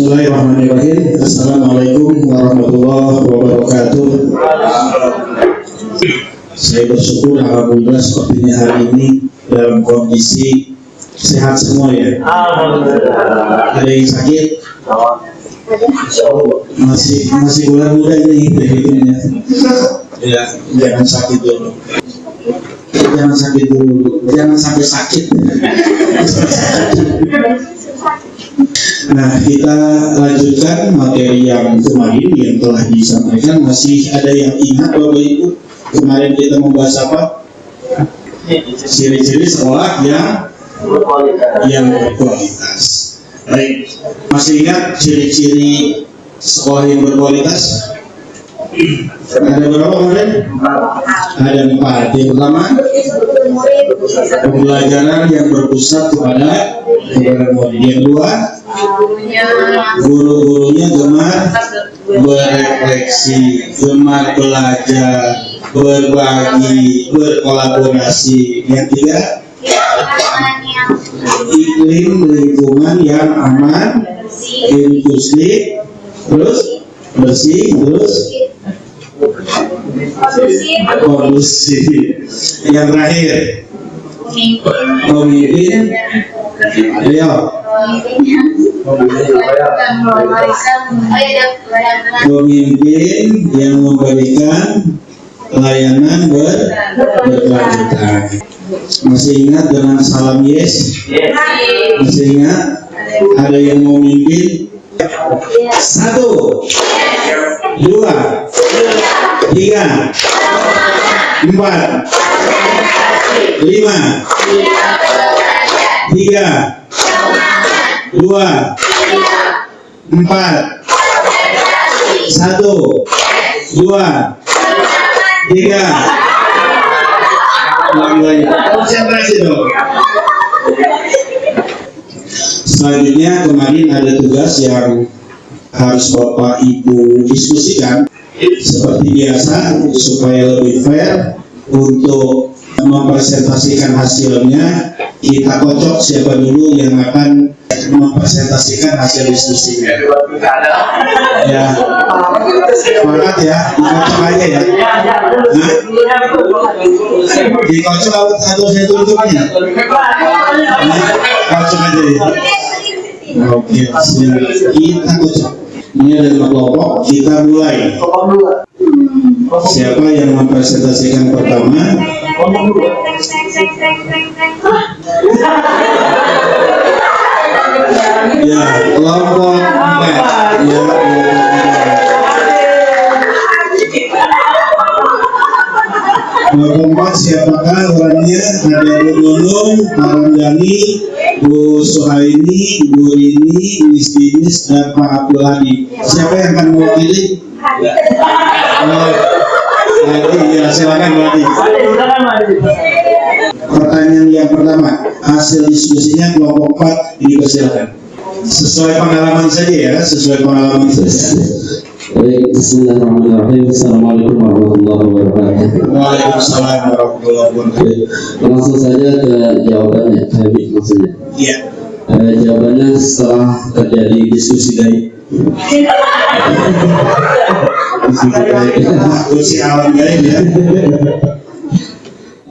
Bismillahirrahmanirrahim. Assalamualaikum warahmatullahi wabarakatuh. Saya bersyukur alhamdulillah sepertinya hari ini dalam kondisi sehat semua ya. Ada yang sakit? Masih muda ini begitunya. Ya, jangan sakit dulu. Jangan sampai sakit. Nah, kita lanjutkan materi yang kemarin yang telah disampaikan. Masih ada yang ingat Bapak Ibu kemarin kita membahas apa? Ciri-ciri sekolah yang berkualitas. Baik, masih ingat ciri-ciri sekolah yang berkualitas? Ada berapa kemarin? Ada 4. Yang pertama, pembelajaran yang berpusat kepada murid. Yang kedua, guru-gurunya gemar berefleksi, gemar belajar, berbagi, berkolaborasi. Yang ketiga, iklim lingkungan yang aman, inklusif, terus bersih, terus kondusif. Yang terakhir, pemimpin yang memberikan layanan berkelanjutan. Masih ingat dengan salam yes? Masih ingat? Ada yang mau mimpin? 1, 2, 3, 4, 5, 6, 7, 3. Konsentrasi dong. Selanjutnya kemarin ada tugas yang harus Bapak Ibu diskusikan. Seperti biasa, supaya lebih fair untuk mempresentasikan hasilnya, kita kocok siapa dulu yang akan mempresentasikan hasil diskusinya. Ya, semangat ya, dikocok aja ya. Nah, dikocok atau saya tutupnya? Kocok aja ya. Oke, kita kocok. Ini ada 5 kelompok, kita mulai. Siapa yang mempresentasikan pertama? Ya, kelompok 4. Ya, kelompok 4 siapakah orangnya? Ada Bu Nunung, Pak Ramdhani, Bu Suhaini, Bu Rini, Miss Dinis, dan Pak Abdul Hadi. Siapa yang akan mewakili? Ya, silakan Bu Hadi. Pertanyaan yang pertama, hasil diskusinya kelompok 4 dipersilakan. Sesuai pengalaman saja ya, sesuai pengalaman saja. Baik, bismillahirrahmanirrahim. Assalamualaikum warahmatullahi wabarakatuh. Waalaikumsalam warahmatullahi wabarakatuh. Langsung saja ke jawabannya, Habib maksudnya. Iya. Jawabannya setelah terjadi diskusi gaib. Diskusi alam gaib ya.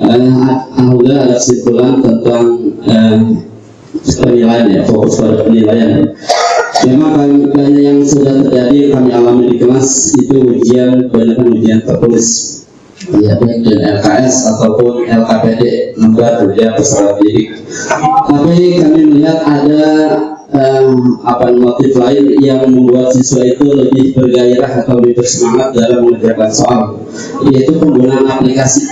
Alhamdulillah ada kesimpulan tentang penilaian ya, fokus pada penilaian. Memang banyak yang sudah terjadi kami alami di kelas itu banyak ujian tertulis, ya baik dengan LKS ataupun LKPD, lembaga kerja peserta didik. Tapi kami melihat ada motif lain yang membuat siswa itu lebih bergairah atau lebih bersemangat dalam mengerjakan soal, yaitu penggunaan aplikasi.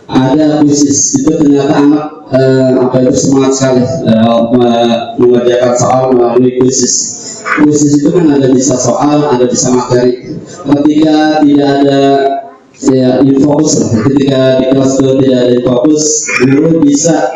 Ada kuisis itu ternyata anak semangat sekali mengerjakan soal melalui kuisis. Kuisis itu kan ada bisa soal, ada bisa materi. Ketika tidak ada infokus, ketika di kelas itu tidak ada infokus, guru bisa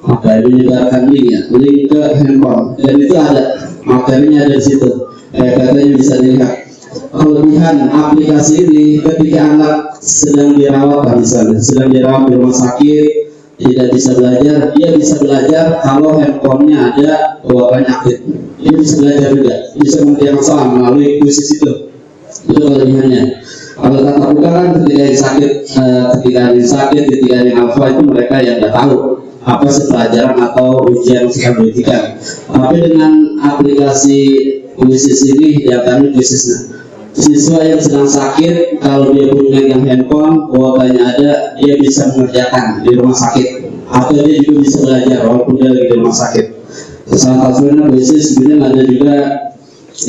menyebarkan link ke handphone, dan itu ada materinya ada di situ. Katanya bisa dilihat. Kelebihan aplikasi ini ketika anak sedang dirawat, misalnya sedang dirawat di rumah sakit tidak bisa belajar, dia bisa belajar kalau handphonenya ada banyak aktif. Dia bisa belajar juga, bisa mengerjakan soal melalui kuisis itu kelebihannya. Kalau tatap muka kan ketika yang sakit, ketika yang alfa itu mereka yang nggak tahu apa sih pelajaran atau ujian yang sedang diberikan. Tapi dengan aplikasi kuisis ini, yang kami kuisisnya, siswa yang sedang sakit, kalau dia punya handphone, kuotanya ada, dia bisa mengerjakan di rumah sakit, atau dia juga bisa belajar walaupun dia lagi di rumah sakit. Salah satunya kuisis, kemudian ada juga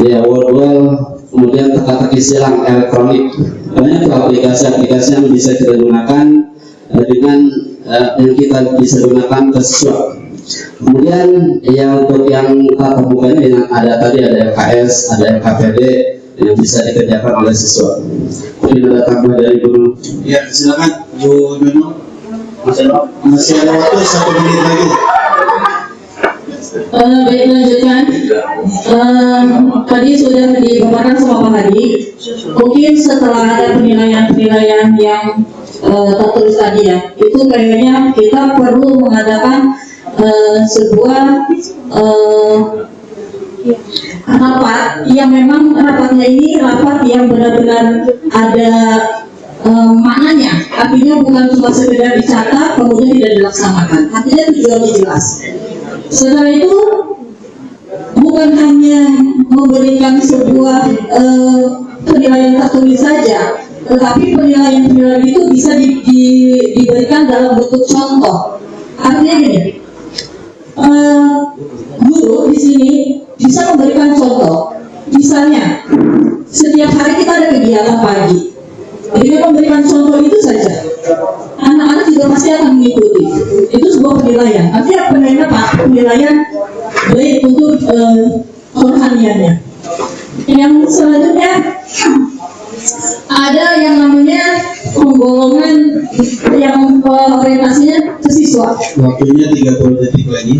ya word-wall, kemudian teka-teki silang elektronik. Banyak aplikasi-aplikasi yang bisa kita gunakan dengan yang kita bisa gunakan ke siswa. Kemudian yang untuk yang tatap mukanya yang ada tadi ada LKS, ada LKPD yang bisa dikerjakan oleh siswa. Mungkin ada tambah dari Guru. Ya, silakan Bu Nunung. Masih ada waktu 1 menit lagi. Baik, lanjutkan. Tadi sudah dipaparkan sama Pak Hadi. Mungkin setelah ada penilaian-penilaian yang tertulis tadi ya, itu kayaknya kita perlu mengadakan sebuah rapat yang memang rapatnya ini rapat yang benar-benar ada maknanya, artinya bukan cuma sekedar dicatat kemudian tidak dilaksanakan, artinya tujuannya jelas. Setelah itu bukan hanya memberikan sebuah penilaian tertulis saja, tetapi penilaian itu bisa diberikan dalam bentuk contoh. Artinya gini, guru di sini bisa memberikan contoh. Misalnya, setiap hari kita ada kegiatan pagi. Jadi memberikan contoh itu saja, anak-anak juga pasti akan mengikuti. Itu sebuah penilaian. Artinya penilaian apa? Penilaian baik untuk kerohaniannya. Yang selanjutnya ada yang namanya penggolongan yang orientasinya ke siswa. Waktunya 30 detik lagi.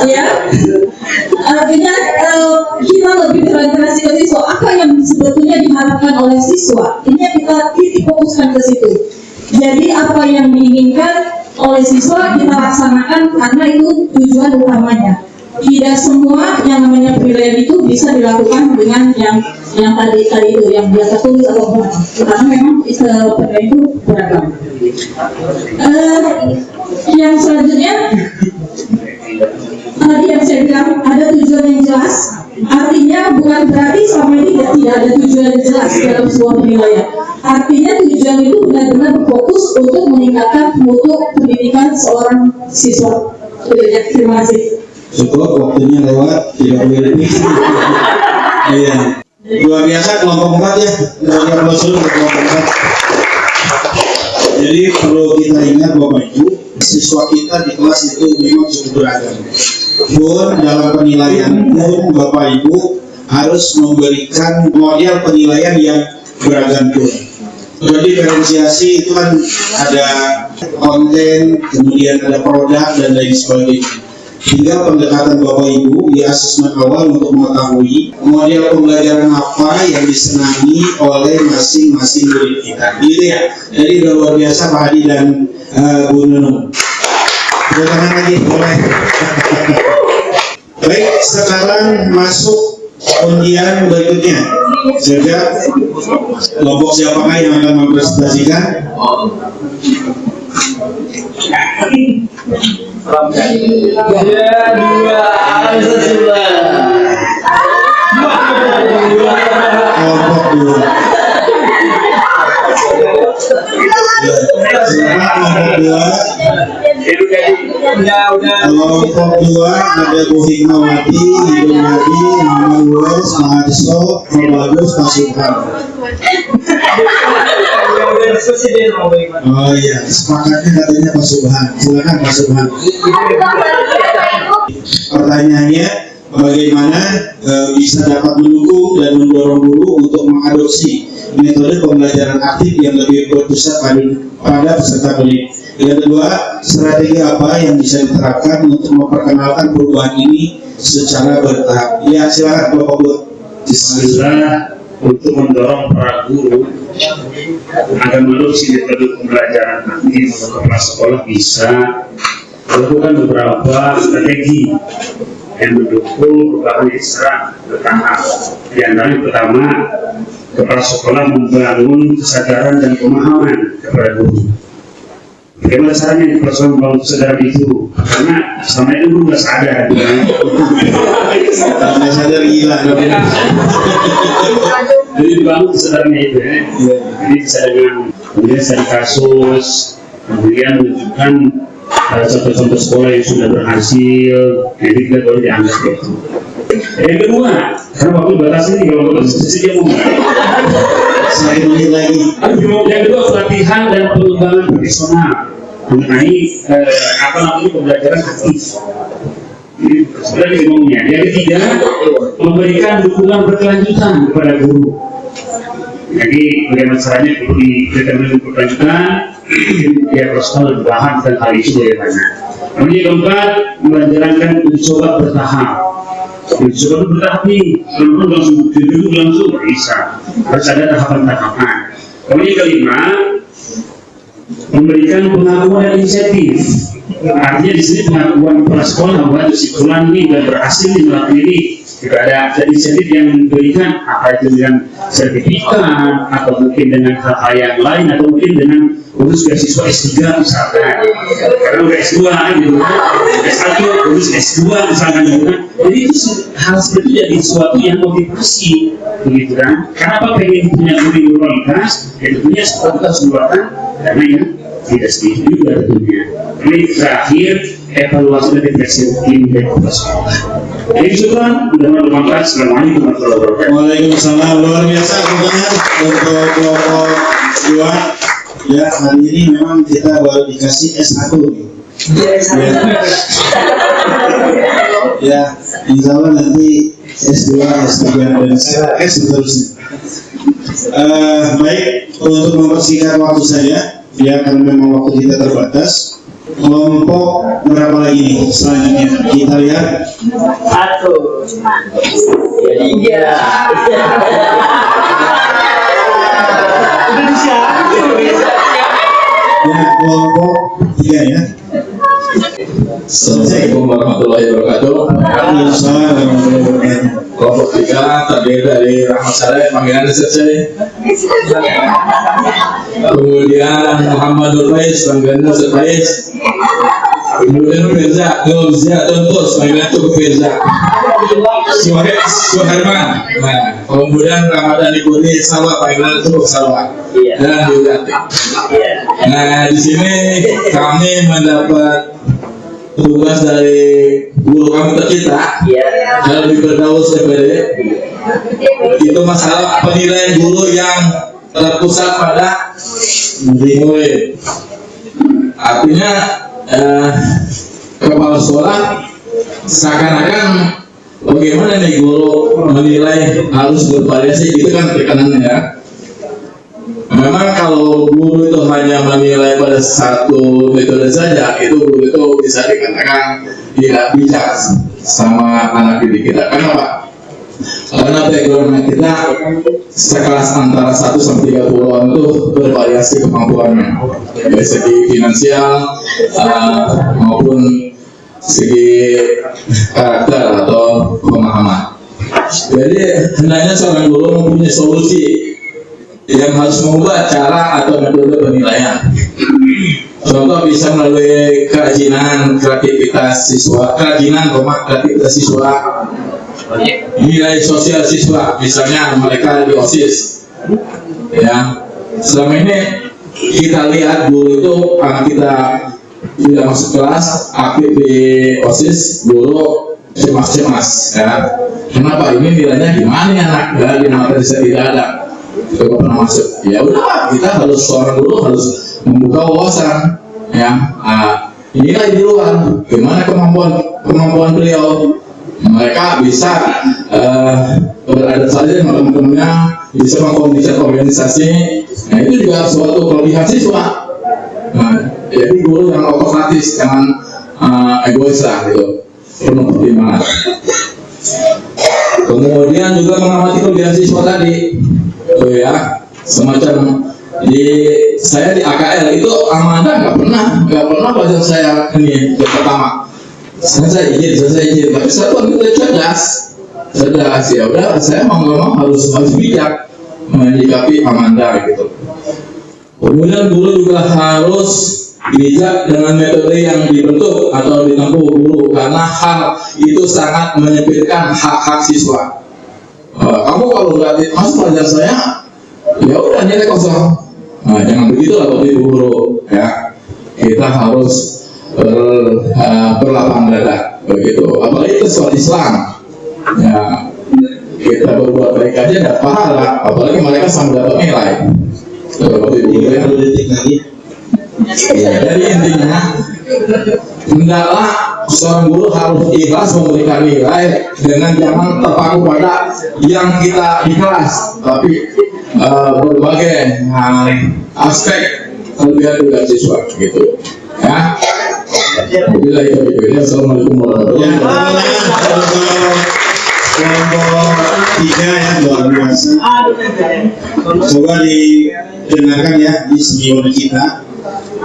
Ya, artinya kita lebih berorientasi ke siswa. Apa yang sebetulnya diharapkan oleh siswa? Ini kita titik fokuskan ke situ. Jadi apa yang diinginkan oleh siswa kita laksanakan karena itu tujuan utamanya. Tidak semua yang namanya penilaian itu bisa dilakukan dengan yang tadi itu yang dia tertulis atau bukan, karena memang penilaian itu beragam. Yang selanjutnya tadi yang saya bilang ada tujuan yang jelas, artinya bukan berarti selama ini tidak ada tujuan yang jelas dalam sebuah penilaian. Artinya tujuan itu benar-benar berfokus untuk meningkatkan mutu pendidikan seorang siswa. Terima kasih. Cukup, waktunya lewat 30 detik. Iya. Luar biasa kelompok 4 ya. Luar biasa kelompok 4. Jadi perlu kita ingat Bapak Ibu, siswa kita di kelas itu memang cukup beragam. Pun dalam penilaian pun Bapak Ibu harus memberikan model penilaian yang beragam pun. Diferensiasi itu kan ada konten, kemudian ada produk dan lain sebagainya. Hingga pendekatan Bapak Ibu di asesmen awal untuk mengetahui model pembelajaran apa yang disenangi oleh masing-masing murid kita, gitu ya. Jadi luar biasa Pak Hadi dan Bu Nunung. Tepuk tangan lagi, boleh. Baik, sekarang masuk undian berikutnya. Jaga kelompok siapakah yang akan mempresentasikan? Kelompok 2 ada Bu Hikmawati, Ibu Nabi, Muhammad Uwais, Mahadiso, Bagus, Pak Subhan. Oh iya, sepakatnya katanya Pak Subhan. Silakan Pak Subhan. Pertanyaannya, bagaimana bisa dapat mendukung dan mendorong guru untuk mengadopsi metode pembelajaran aktif yang lebih berpusat pada peserta didik. Yang kedua, strategi apa yang bisa diterapkan untuk memperkenalkan perubahan ini secara bertahap? Ya, silakan Bapak Bu. Bisa untuk mendorong para guru agar menelusuri metode pembelajaran nanti kepala sekolah bisa melakukan beberapa strategi yang mendukung perubahan ekstra bertahap. Di antara yang pertama, kepala sekolah membangun kesadaran dan pemahaman kepada guru. Bagaimana caranya kepala sekolah membangun kesadaran itu? Karena selama itu guru nggak sadar. Nggak sadar gila. Jadi dibangun kesadarannya itu ya. Jadi kesadaran, kemudian cari kasus, kemudian menunjukkan contoh-contoh sekolah yang sudah berhasil, jadi kita boleh dianggap itu. Yang kedua, karena waktu batas ini kalau diskusi dia mau Saya menit lagi. yang kedua, pelatihan dan pengembangan profesional mengenai pembelajaran aktif. Ini sebenarnya ngomongnya. Yang ketiga, memberikan dukungan berkelanjutan kepada guru. Jadi bagaimana caranya guru diberikan berkelanjutan, ya personal berbahan dan hal itu bagaimana. Kemudian yang keempat, menjalankan uji coba bertahap. Uji coba itu bertahap nih, belum langsung duduk langsung bisa. Harus ada tahapan-tahapan. Kemudian kelima, memberikan pengakuan dan insentif. Artinya di sini pengakuan kepala sekolah bahwa si fulan ini sudah berhasil di melakukan ini. Jika ada insentif yang diberikan, apa itu dengan sertifikat atau mungkin dengan hal-hal yang lain atau mungkin dengan urus beasiswa S3 misalkan. Karena udah S2 gitu kan, S1 urus S2 misalkan gitu kan. Jadi itu hal seperti itu jadi sesuatu yang motivasi begitu kan. Kenapa pengen punya guru kualitas? Ya tentunya sekolah kita harus mengeluarkan dana yang tidak sedikit juga tentunya. Ini terakhir, evaluasi dan refleksi tim dan kepala sekolah. Jadi syukur, sudah bermanfaat. Assalamualaikum warahmatullahi wabarakatuh. Waalaikumsalam. Luar biasa pokoknya untuk kelompok 2. Ya, hari ini memang kita baru dikasih S1 gitu. Ya, insya Allah nanti S2, S3 dan seterusnya. Baik, untuk mempersingkat waktu saya, ya karena memang waktu kita terbatas. Kelompok berapa lagi nih selanjutnya? Kita lihat. 1. Jadi 3. Ya, kelompok 3 ya. Assalamualaikum warahmatullahi wabarakatuh. Waalaikumsalam warahmatullahi wabarakatuh. Kelompok 3 terdiri dari Rahmat Saleh, panggilan Sese. Kemudian Muhammad Faiz, panggilan Faiz. Kemudian Firza, Gozia Tontos, panggilan Firza. Suherman. Nah, kemudian Ramadan Ibuni Salwa, panggilan Salwa. Dan Yudati. Nah, di sini kami mendapat tugas dari guru kami tercinta yang lebih berdaus CPD. Itu masalah penilaian guru yang terpusat pada murid. Artinya kepala sekolah seakan-akan bagaimana nih guru menilai harus bervariasi, itu kan tekanannya ya. Memang kalau guru itu hanya menilai pada satu metode saja, itu guru itu bisa dikatakan tidak bijak sama anak didik kita. Kenapa? Karena background kita sekelas antara 1 sampai 30-an itu bervariasi kemampuannya, dari segi finansial maupun segi karakter atau pemahaman. Jadi hendaknya seorang guru mempunyai solusi yang harus mengubah cara atau metode penilaian. Contoh bisa melalui kreativitas siswa, nilai sosial siswa, misalnya mereka di OSIS. Ya, selama ini kita lihat guru itu kita tidak masuk kelas, aktif di OSIS, guru cemas-cemas. Ya, kenapa ini nilainya gimana ya anak? Ya, di materi saya tidak ada. Kita pernah masuk, ya udah kita harus seorang guru harus membuka wawasan, ya. Inilah di luar, gimana kemampuan beliau, mereka bisa beradaptasi dengan teman-temannya, bisa mengkomunikasi, nah itu juga suatu kelebihan siswa. Nah, jadi guru yang otomatis jangan egois lah gitu, penuh pertimbangan. Kemudian juga mengamati kelebihan siswa tadi. Oh ya, semacam Saya di AKL itu Amanda nggak pernah pelajaran saya ini yang pertama. Saya izin, tapi saya tuh kita cerdas ya udah, saya mau nggak mau harus bijak menyikapi Amanda gitu. Kemudian guru juga harus bijak dengan metode yang dibentuk atau ditempuh guru, karena hal itu sangat menyempitkan hak-hak siswa. Kamu kalau nggak masuk pelajaran saya, ya udah nilai kosong. Nah, jangan begitulah Bapak Ibu guru ya. Kita harus berlapang dada begitu. Apalagi itu soal Islam. Ya, kita berbuat baik aja dapat pahala, apalagi mereka sama dapat nilai. Bapak Ibu guru ya. Jadi intinya hendaklah seorang guru harus ikhlas memberikan nilai dengan jangan terpaku pada yang kita di kelas, tapi berbagai aspek kelebihan juga siswa gitu ya. Assalamualaikum warahmatullahi wabarakatuh. Kelompok 3 ya, luar biasa. Coba didengarkan ya di senior kita,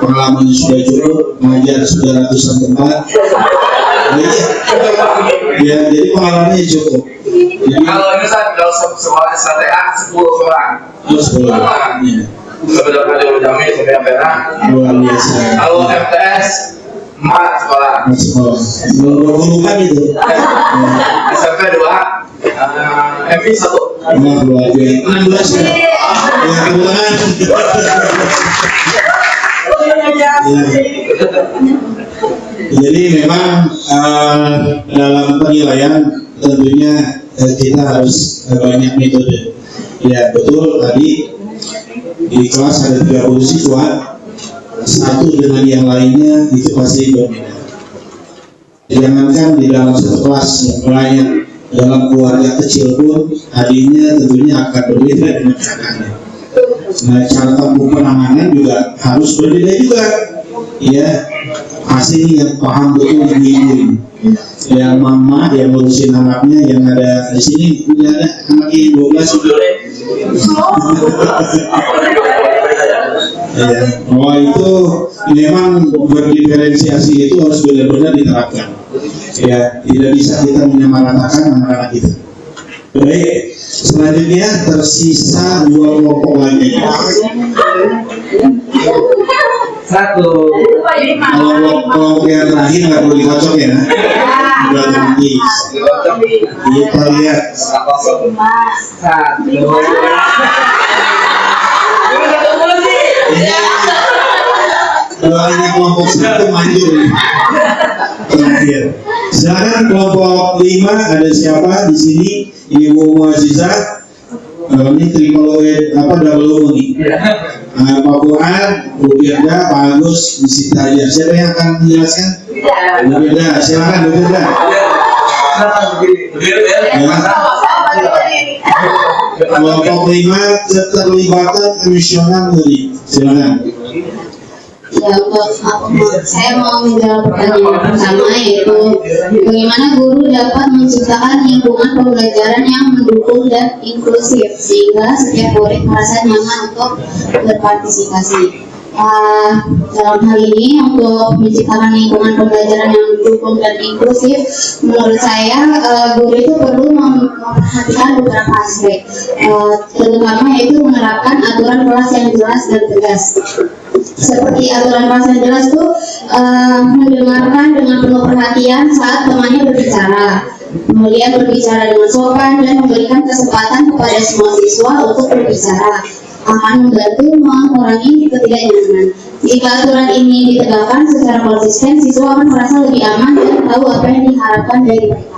pengalamannya sudah cukup, mengajar sudah ratusan tempat. Ya, jadi pengalamannya cukup. Jadi, Kalau misalnya kalau sekolah STA 10 orang. 10 orang. Ya. Sebenarnya ada Jamil sampai Perak. Luar biasa. Kalau MTS 4 sekolah. Berburukan itu. SMP 2, MV 1. Nah, luar biasa. 16 ya. Ya, kebetulan. Jadi memang dalam penilaian tentunya kita harus banyak metode. Ya betul, tadi di kelas ada 30 siswa, satu dengan yang lainnya itu pasti berbeda. Jangankan di dalam satu kelas yang banyak, dalam keluarga kecil pun hadiahnya tentunya akan berbeda dengan kakaknya. Nah, cara tempuh penanganan juga harus berbeda juga. Ya, pasti yang paham betul ibu-ibu. Yang mama yang ngurusin anaknya, yang ada di sini punya ada anaknya 12 sudah. Ya, bahwa itu memang berdiferensiasi itu harus benar-benar diterapkan. Ya, tidak bisa kita menyamaratakan anak-anak kita. Baik, selanjutnya tersisa 2 kelompok lagi. Kelompok yang terakhir nggak perlu dikocok ya. Udah nanti kita lihat. Doanya kelompok 1 manjur. Terakhir. Silakan kelompok 5 ada siapa di sini? Ibu Muazzizah. Ini triple double nih. Pak Fuad, Bu Firda, Pak Agus, di situ aja. Siapa yang akan menjelaskan? Bu Firda, silakan Bu Firda. Kelompok 5 keterlibatan emosional tadi. Silakan. Ya, saya mau menjawab pertanyaan pertama, yaitu bagaimana guru dapat menciptakan lingkungan pembelajaran yang mendukung dan inklusif sehingga setiap murid merasa nyaman untuk berpartisipasi. Dalam hal ini, untuk menciptakan lingkungan pembelajaran yang mendukung dan inklusif, menurut saya guru itu perlu memperhatikan beberapa aspek, terutama yaitu menerapkan aturan kelas yang jelas dan tegas. Seperti aturan kelas yang jelas tuh mendengarkan dengan penuh perhatian saat temannya berbicara, kemudian berbicara dengan sopan dan memberikan kesempatan kepada semua siswa untuk berbicara, akan membantu mengurangi ketidaknyamanan. Jika aturan ini ditegakkan secara konsisten, siswa akan merasa lebih aman dan tahu apa yang diharapkan dari mereka.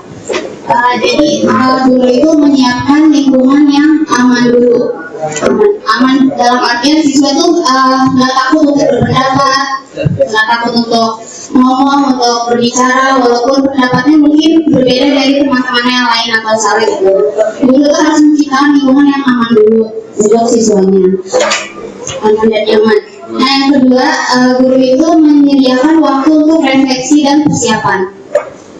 Jadi guru itu menyiapkan lingkungan yang aman dulu. Aman dalam artian siswa itu nggak takut untuk berpendapat, nggak takut untuk ngomong, untuk berbicara, walaupun pendapatnya mungkin berbeda dari teman-teman yang lain atau salah gitu. Guru itu harus menciptakan lingkungan yang aman dulu untuk siswanya, aman dan nyaman. Nah, yang kedua, guru itu menyediakan waktu untuk refleksi dan persiapan.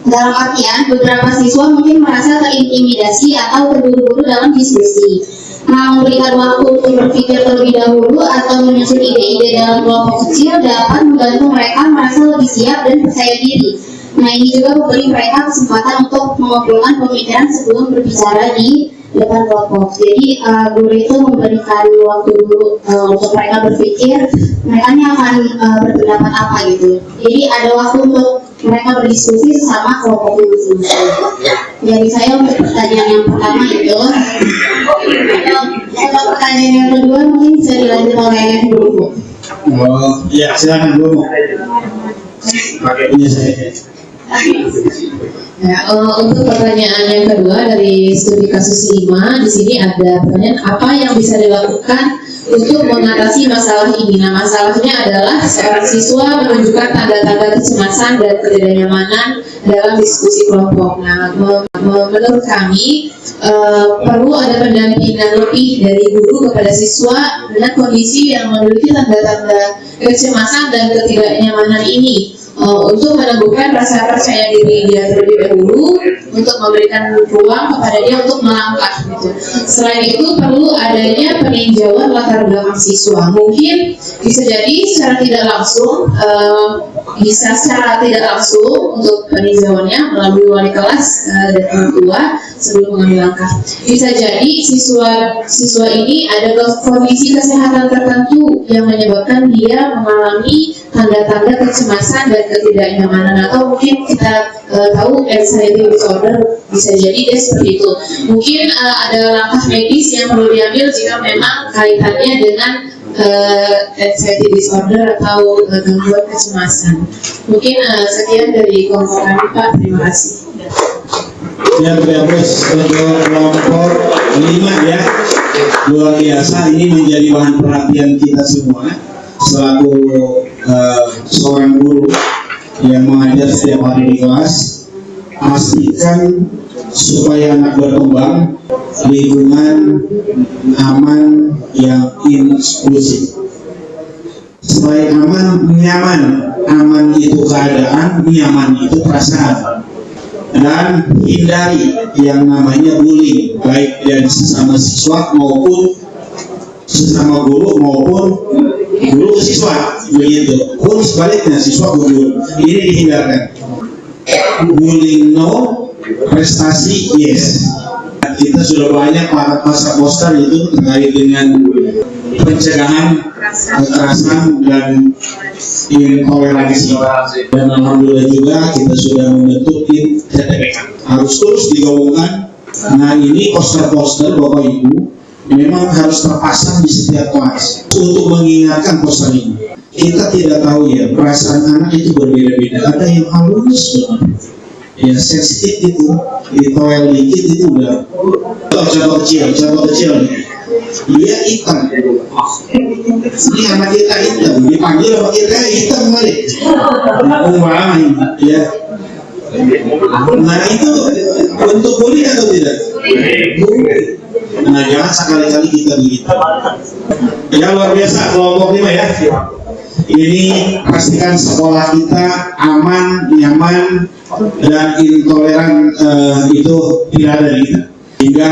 Dalam artian, beberapa siswa mungkin merasa terintimidasi atau terburu-buru dalam diskusi. memberikan waktu untuk berpikir terlebih dahulu atau menyusun ide-ide dalam kelompok kecil dapat membantu mereka merasa lebih siap dan percaya diri. Nah, ini juga memberi mereka kesempatan untuk mengumpulkan pemikiran sebelum berbicara di depan kelompok. Jadi guru itu memberikan waktu dulu untuk mereka berpikir mereka ini akan berpendapat apa gitu. Jadi ada waktu untuk mereka berdiskusi sama kelompoknya masing-masing. Jadi saya untuk pertanyaan yang pertama itu, kalau pertanyaan yang kedua mungkin bisa dilanjut oleh guru. Oh, ya silakan guru. Punya saya. Ya, untuk pertanyaan yang kedua dari studi kasus 5, di sini ada pertanyaan apa yang bisa dilakukan untuk mengatasi masalah ini. Nah, masalahnya adalah seorang siswa menunjukkan tanda-tanda kecemasan dan ketidaknyamanan dalam diskusi kelompok. Nah, menurut kami perlu ada pendampingan lebih dari guru kepada siswa dengan kondisi yang memiliki tanda-tanda kecemasan dan ketidaknyamanan ini. Untuk menumbuhkan rasa percaya diri dia terlebih dahulu, untuk memberikan ruang kepada dia untuk melangkah gitu. Selain itu perlu adanya peninjauan latar belakang siswa. Mungkin bisa jadi secara tidak langsung, bisa secara tidak langsung untuk peninjauannya melalui wali kelas dan orang tua sebelum mengambil langkah. Bisa jadi siswa ini ada kondisi kesehatan tertentu yang menyebabkan dia mengalami tanda-tanda kecemasan dan ketidaknyamanan, atau mungkin kita tahu anxiety disorder, bisa jadi dia seperti itu. Mungkin ada langkah medis yang perlu diambil jika memang kaitannya dengan anxiety disorder atau gangguan kecemasan. Mungkin sekian dari kelompok kami, Pak. Terima kasih. Ya, terus untuk kelompok 5 ya, luar biasa, ini menjadi bahan perhatian kita semua selaku seorang guru yang mengajar setiap hari di kelas. Pastikan supaya anak berkembang lingkungan aman yang inklusif. Selain aman, nyaman. Aman itu keadaan, nyaman itu perasaan. Dan hindari yang namanya bullying, baik dari sesama siswa maupun sesama guru maupun guru ke siswa, begitu. Pun sebaliknya siswa ke guru, ini dihindarkan. Bullying no, prestasi yes. Kita sudah banyak pasang poster itu terkait dengan pencegahan kekerasan dan intoleransi. Dan alhamdulillah juga kita sudah membentuk tim TTPK. Harus terus digaungkan. Nah, ini poster-poster Bapak Ibu memang harus terpasang di setiap kelas untuk mengingatkan poster ini. Kita tidak tahu ya, perasaan anak itu berbeda-beda. Ada yang halus, ya sensitif itu, ditoel dikit itu udah. Contoh kecil dia hitam. Ini anak kita hitam, dipanggil sama kita hitam balik. Umpama ya. Nah, itu bentuk bully atau tidak? Nah, jangan sekali-kali kita begitu. Ya, luar biasa kelompok 5 ya. Ini pastikan sekolah kita aman, nyaman, dan intoleran itu tidak ada di kita. Hingga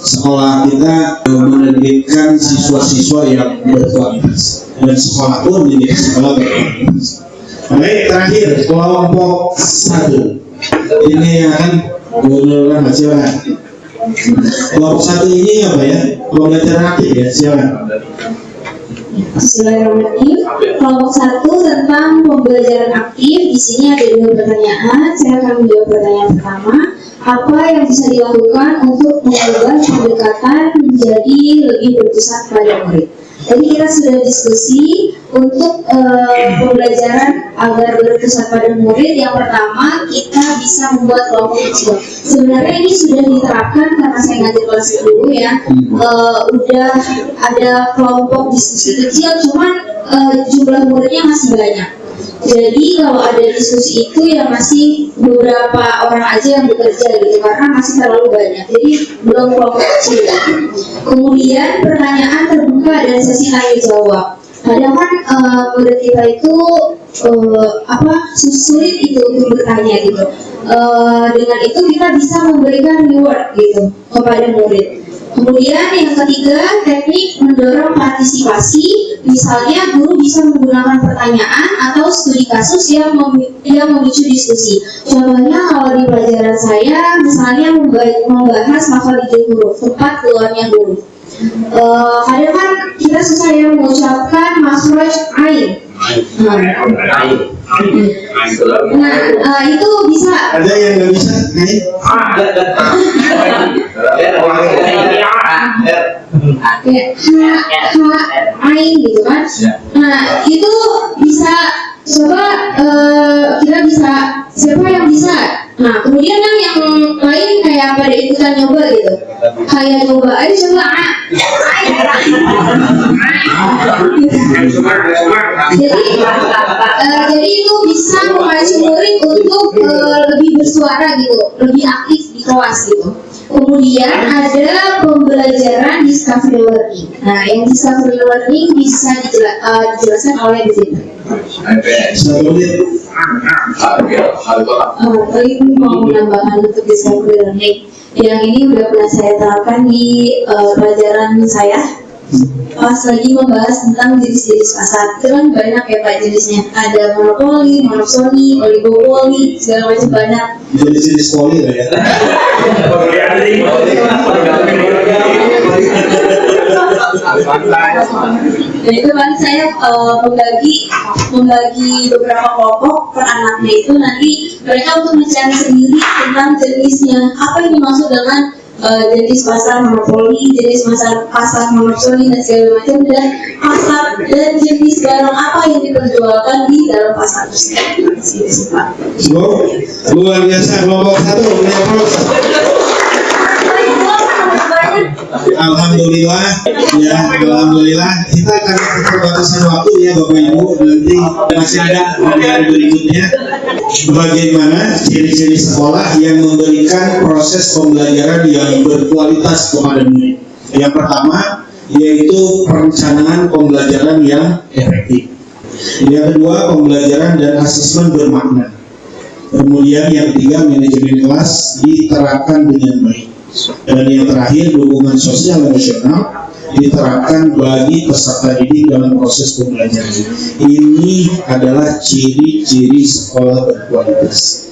sekolah kita menerbitkan siswa-siswa yang berkualitas, dan sekolah pun menjadi sekolah berkualitas. Baik, terakhir kelompok 1. Ini akan Gubernur silakan. Kelompok 1 ini apa ya? Pembelajaran aktif ya, silakan. Bismillahirrahmanirrahim. Kelompok 1 tentang pembelajaran aktif. Di sini ada 2 pertanyaan. Saya akan menjawab pertanyaan pertama. Apa yang bisa dilakukan untuk mengubah pendekatan menjadi lebih berpusat pada murid? Jadi kita sudah diskusi untuk pembelajaran agar berpusat pada murid. Yang pertama, kita bisa membuat kelompok kecil. Sebenarnya ini sudah diterapkan karena saya ngajar kelas dulu ya. Udah ada kelompok diskusi kecil, cuman jumlah muridnya masih banyak. Jadi kalau ada diskusi itu ya masih beberapa orang aja yang bekerja gitu, karena masih terlalu banyak. Jadi belum kelompok kecil. Kemudian pertanyaan terbuka dan sesi tanya jawab. Kadang kan murid kita itu sulit itu untuk bertanya gitu. Dengan itu kita bisa memberikan reward gitu kepada murid. Kemudian yang ketiga, teknik mendorong partisipasi, misalnya guru bisa menggunakan pertanyaan atau studi kasus yang memicu diskusi. Contohnya kalau di pelajaran saya, misalnya membahas makhrajul huruf, tempat keluarnya huruf. Kadang kan kita susah ya mengucapkan makhraj ain. Nah, itu bisa. Ada yang nggak bisa? Ain gitu kan. Nah, itu bisa. Coba kita bisa. Siapa yang bisa? Nah, kemudian kan yang lain kayak pada ikutan nyoba gitu. Kayak coba, ayo coba. Jadi itu bisa memacu murid untuk lebih bersuara gitu, lebih aktif di kelas gitu. Kemudian ada pembelajaran discovery learning. Nah, yang discovery learning bisa dijelaskan oleh Bu Fitri. Tadi mau menambahkan untuk discovery learning. Yang ini udah pernah saya terapkan di pelajaran saya. Pas lagi membahas tentang jenis-jenis pasar, itu kan banyak ya Pak jenisnya. Ada monopoli, monopsoni, oligopoli, segala macam banyak. Jenis-jenis poli lah ya. Dan itu kan saya membagi beberapa kelompok per anaknya itu nanti mereka untuk mencari sendiri tentang jenisnya. Apa yang dimaksud dengan jenis pasar monopoli, jenis pasar monopsoni dan segala macam, dan pasar dan jenis barang apa yang diperjualkan di dalam pasar tersebut. Luar biasa, kelompok satu. Alhamdulillah, ya alhamdulillah. Kita akan keterbatasan waktu ya Bapak Ibu, nanti masih ada materi berikutnya. Bagaimana ciri-ciri sekolah yang memberikan proses pembelajaran yang berkualitas kepada murid? Yang pertama yaitu perencanaan pembelajaran yang efektif. Yang kedua, pembelajaran dan asesmen bermakna. Kemudian yang ketiga, manajemen kelas diterapkan dengan baik. Dan yang terakhir, dukungan sosial emosional diterapkan bagi peserta didik dalam proses pembelajaran. Ini adalah ciri-ciri sekolah berkualitas.